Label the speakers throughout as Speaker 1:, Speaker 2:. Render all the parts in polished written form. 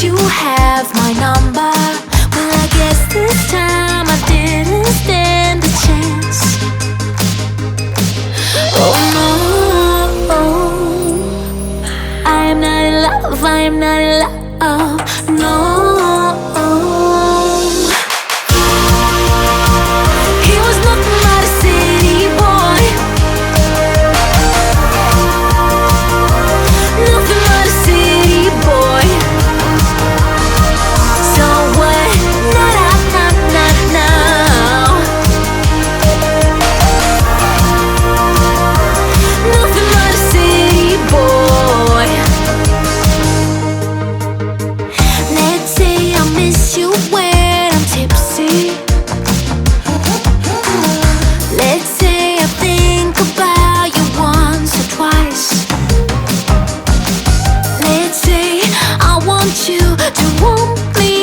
Speaker 1: you have my number. Well, I guess this time I didn't stand a chance. Oh no, I am not in love, I am not in love, no. He was nothing but a city boy, nothing but a city boy. So what? Now. Nothing but a city boy. Let's say I miss you when I'm tipsy. Let's say I think about you once or twice. Let's say I want you to want me.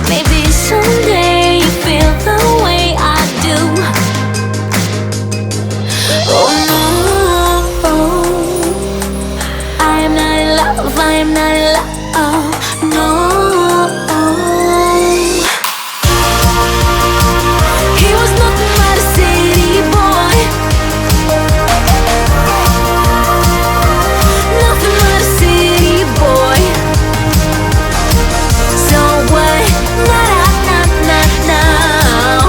Speaker 1: Maybe someday you feel the way I do. Oh no, I am not in love, I am not in love, no. He was nothing but a city boy, nothing but a city boy. So what? Now.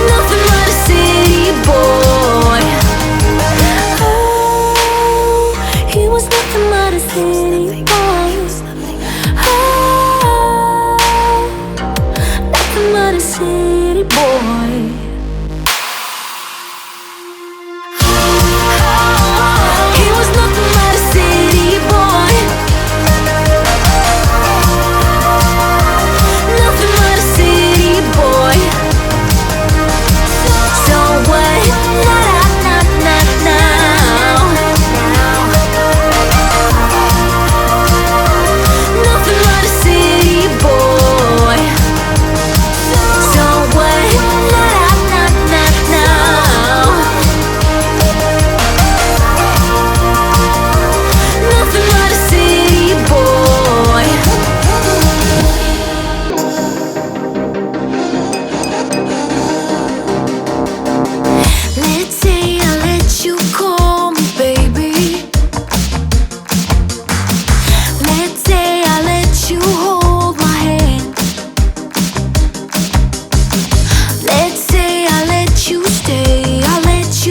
Speaker 1: Nothing but a city boy. Oh, he was nothing but a city boy. Oh, nothing but a city boy. He was nothing but a city boy, nothing but a city boy. So what? Now. Nothing but a city boy. So what? Now. Nothing but a city boy. Let's say I let you call me baby. Let's say I let you hold my hand. Let's say I let you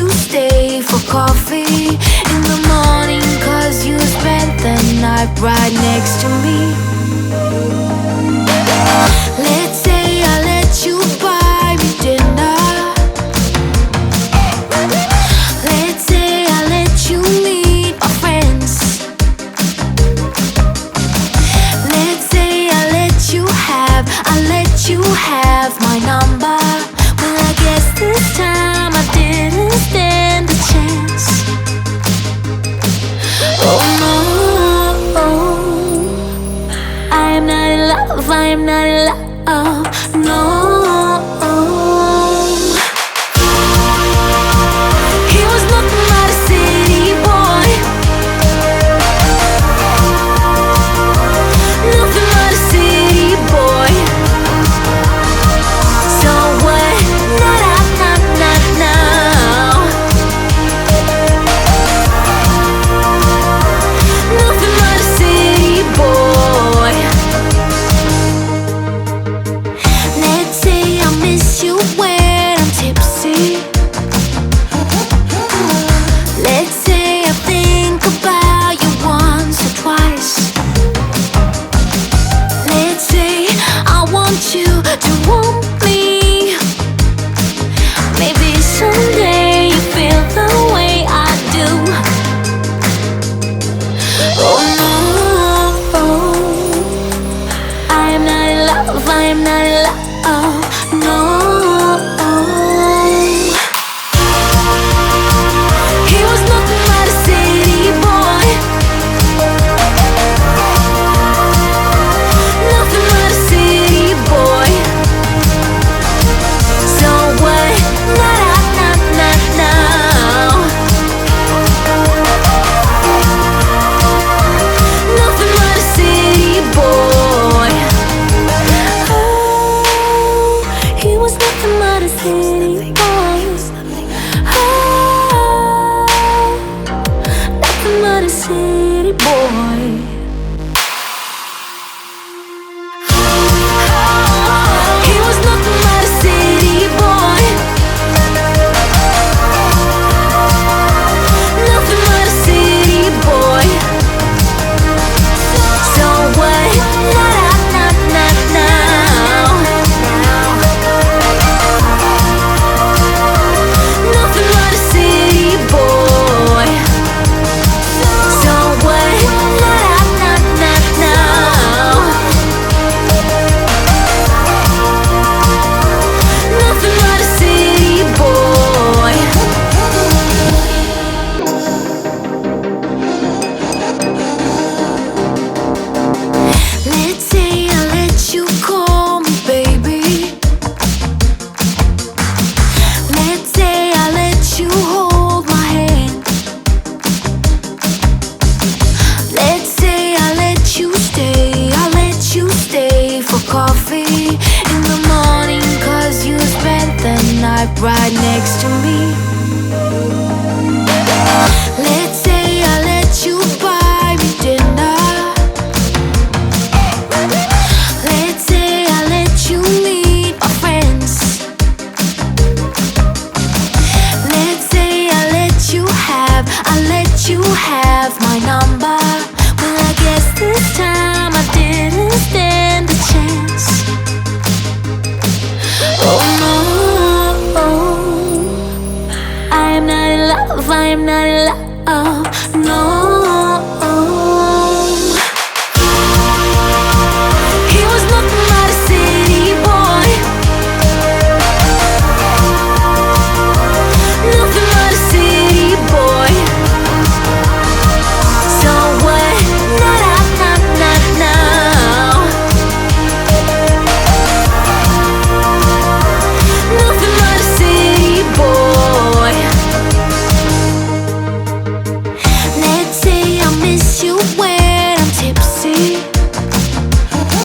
Speaker 1: stay for coffee in the morning, 'cause you spent the night right next to me. Let's say I let you buy me dinner. Let's say I let you meet my friends. Let's say I let you have my number. Well, I guess this time I didn't stand a chance. Oh no, I am not in love, I am not in love, no. He was nothing but a city boy, nothing but a city boy. So what? Now. Nothing but a city boy. boy. He was nothing but a city boy. Nothing but a city boy. So what? Now. Nothing but a city boy. So what? Now. Nothing but a city boy. Let's say I let you call me baby. Let's say I let you hold my hand. Let's say I let you stay. I let you stay for coffee in the morning, 'cause you spent the night right next to me. Let's say I let you buy me dinner. Let's say I let you meet my friends. Let's say I let you have my number. Well, I guess this time I didn't stand a chance. Oh no, I am not in love, I am not in love, no.